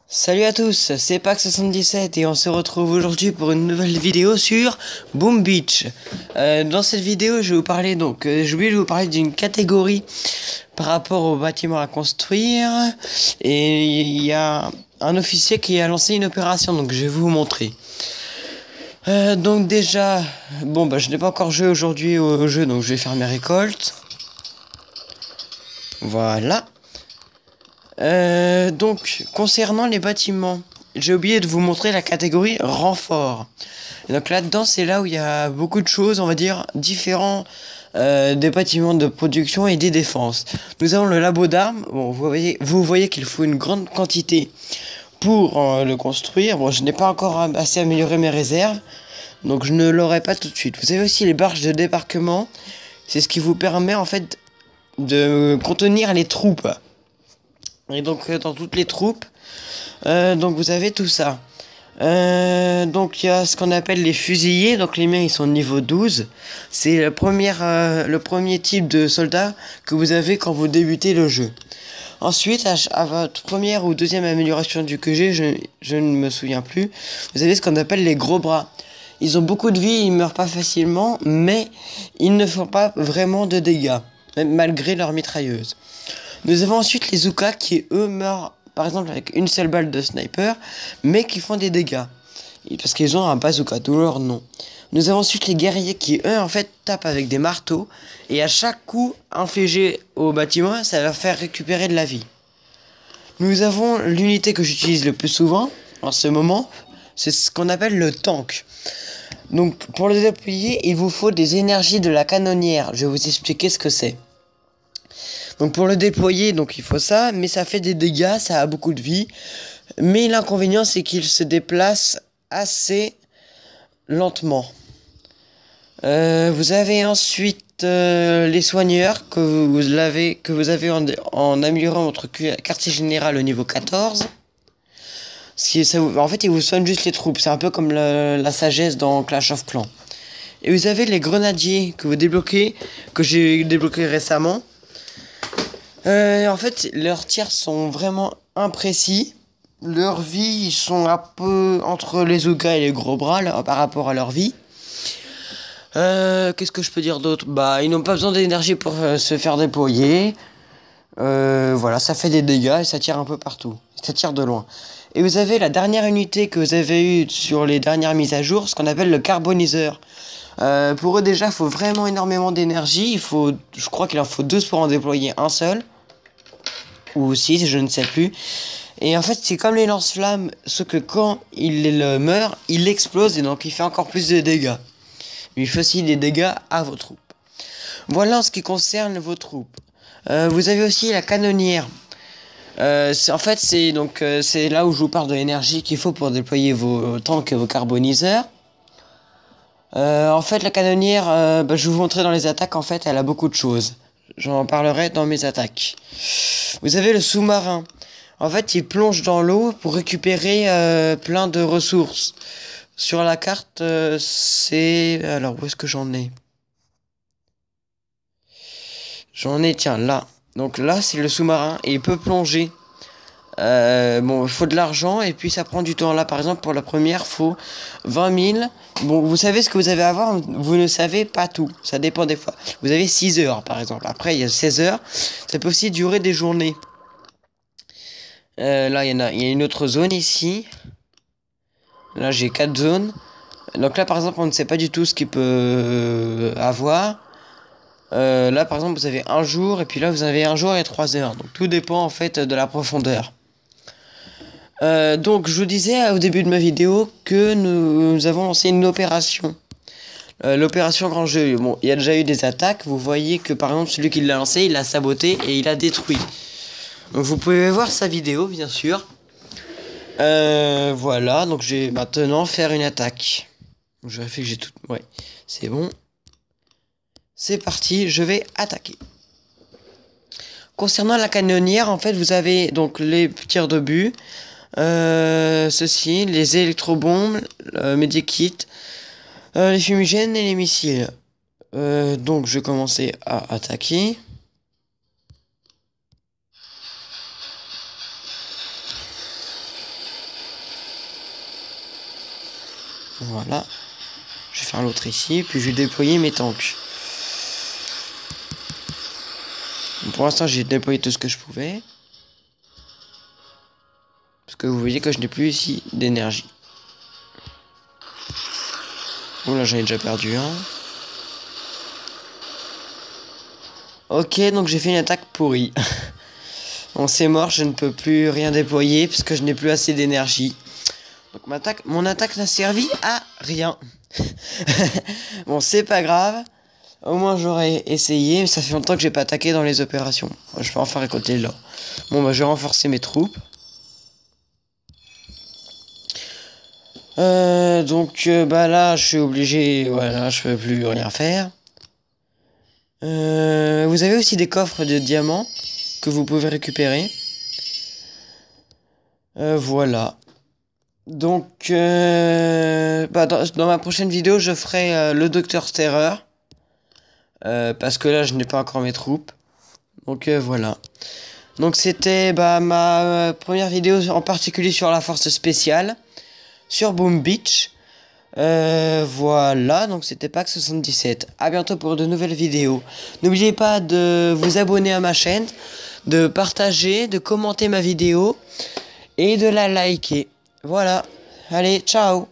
Salut à tous, c'est Pax77 et on se retrouve aujourd'hui pour une nouvelle vidéo sur Boom Beach. Dans cette vidéo, je vais vous parler j'ai oublié de vous parler d'une catégorie par rapport aux bâtiments à construire, et il y a un officier qui a lancé une opération, donc je vais vous montrer. Donc déjà, je n'ai pas encore joué aujourd'hui au jeu, donc je vais faire mes récoltes. Voilà. Donc, concernant les bâtiments, j'ai oublié de vous montrer la catégorie renfort. Et donc là-dedans, c'est là où il y a beaucoup de choses, on va dire, différents des bâtiments de production et des défenses. Nous avons le labo d'armes. Bon, vous voyez qu'il faut une grande quantité pour le construire. Bon, je n'ai pas encore assez amélioré mes réserves, donc je ne l'aurai pas tout de suite. Vous avez aussi les barges de débarquement. C'est ce qui vous permet en fait de contenir les troupes. Et donc dans toutes les troupes, donc vous avez tout ça. Donc il y a ce qu'on appelle les fusiliers. Donc les miens ils sont niveau 12. C'est le premier type de soldat que vous avez quand vous débutez le jeu. Ensuite, à votre première ou deuxième amélioration du QG, je ne me souviens plus, vous avez ce qu'on appelle les gros bras. Ils ont beaucoup de vie, ils meurent pas facilement, mais ils ne font pas vraiment de dégâts, même malgré leur mitrailleuse. Nous avons ensuite les Zoukas qui eux meurent par exemple avec une seule balle de sniper, mais qui font des dégâts. Parce qu'ils ont un bazooka, d'où leur nom. Nous avons ensuite les guerriers qui eux en fait tapent avec des marteaux, et à chaque coup infligé au bâtiment, ça va faire récupérer de la vie. Nous avons l'unité que j'utilise le plus souvent en ce moment, c'est ce qu'on appelle le tank. Donc pour le déployer, il vous faut des énergies de la canonnière. Je vais vous expliquer ce que c'est. Donc pour le déployer, donc il faut ça, mais ça fait des dégâts, ça a beaucoup de vie. Mais l'inconvénient, c'est qu'il se déplace assez lentement. Vous avez ensuite les soigneurs que vous avez en améliorant votre quartier général au niveau 14. En fait, ils vous soignent juste les troupes. C'est un peu comme la sagesse dans Clash of Clans. Et vous avez les grenadiers que vous débloquez, que j'ai débloqué récemment. En fait, leurs tirs sont vraiment imprécis. Leur vie, ils sont un peu entre les Zougas et les gros bras là, par rapport à leur vie. Qu'est-ce que je peux dire d'autre? Ils n'ont pas besoin d'énergie pour se faire déployer. Voilà, ça fait des dégâts et ça tire un peu partout. Ça tire de loin. Et vous avez la dernière unité que vous avez eue sur les dernières mises à jour, ce qu'on appelle le carboniseur. Pour eux déjà, il faut vraiment énormément d'énergie. Je crois qu'il en faut 12 pour en déployer un seul. Ou 6, je ne sais plus. Et en fait, c'est comme les lance-flammes, sauf que quand il meurt, il explose et donc il fait encore plus de dégâts. Il fait aussi des dégâts à vos troupes. Voilà en ce qui concerne vos troupes. Vous avez aussi la canonnière. C'est là où je vous parle de l'énergie qu'il faut pour déployer vos tanks et vos carboniseurs. En fait, la canonnière, je vais vous montrer dans les attaques, en fait, elle a beaucoup de choses. J'en parlerai dans mes attaques. Vous avez le sous-marin. En fait, il plonge dans l'eau pour récupérer plein de ressources. Sur la carte, c'est... Alors, où est-ce que j'en ai? J'en ai, tiens, là. Donc là, c'est le sous-marin et il peut plonger. Il faut de l'argent et puis ça prend du temps. Là, par exemple, pour la première, faut 20 000. Bon, vous savez ce que vous avez à voir, vous ne savez pas tout. Ça dépend des fois. Vous avez 6 heures, par exemple. Après, il y a 16 heures. Ça peut aussi durer des journées. Là, il y a une autre zone ici. Là, j'ai 4 zones. Donc là, par exemple, on ne sait pas du tout ce qu'il peut avoir. Là, par exemple, vous avez un jour, et puis là, vous avez un jour et 3 heures. Donc tout dépend, en fait, de la profondeur. Donc je vous disais au début de ma vidéo que nous avons lancé une opération. L'opération Grand Jeu. Bon, il y a déjà eu des attaques. Vous voyez que par exemple celui qui l'a lancé, il l'a saboté et il a détruit. Donc vous pouvez voir sa vidéo bien sûr. Voilà, donc je vais maintenant faire une attaque. Je vérifie que j'ai tout... Ouais, c'est bon. C'est parti, je vais attaquer. Concernant la canonnière, en fait, vous avez donc les tirs d'obus. Ceci, les électrobombes, medikit, les fumigènes et les missiles. Donc je vais commencer à attaquer. Voilà. Je vais faire l'autre ici, puis je vais déployer mes tanks. Pour l'instant, j'ai déployé tout ce que je pouvais. Parce que vous voyez que je n'ai plus ici d'énergie. Oh là, j'en ai déjà perdu un. Ok, donc j'ai fait une attaque pourrie. Bon, c'est mort, je ne peux plus rien déployer parce que je n'ai plus assez d'énergie. Donc mon attaque n'a servi à rien. Bon, c'est pas grave. Au moins j'aurais essayé, mais ça fait longtemps que j'ai pas attaqué dans les opérations. Je peux enfin récolter là. Bon bah je vais renforcer mes troupes. Bah là je suis obligé, voilà, je peux plus rien faire. Vous avez aussi des coffres de diamants que vous pouvez récupérer. Voilà. Donc bah, dans ma prochaine vidéo je ferai le Docteur Terreur. Parce que là je n'ai pas encore mes troupes. Donc voilà. Donc c'était bah, ma première vidéo en particulier sur la force spéciale. Sur Boom Beach. Voilà, donc c'était Pax77. A bientôt pour de nouvelles vidéos. N'oubliez pas de vous abonner à ma chaîne, de partager, de commenter ma vidéo et de la liker. Voilà, allez, ciao!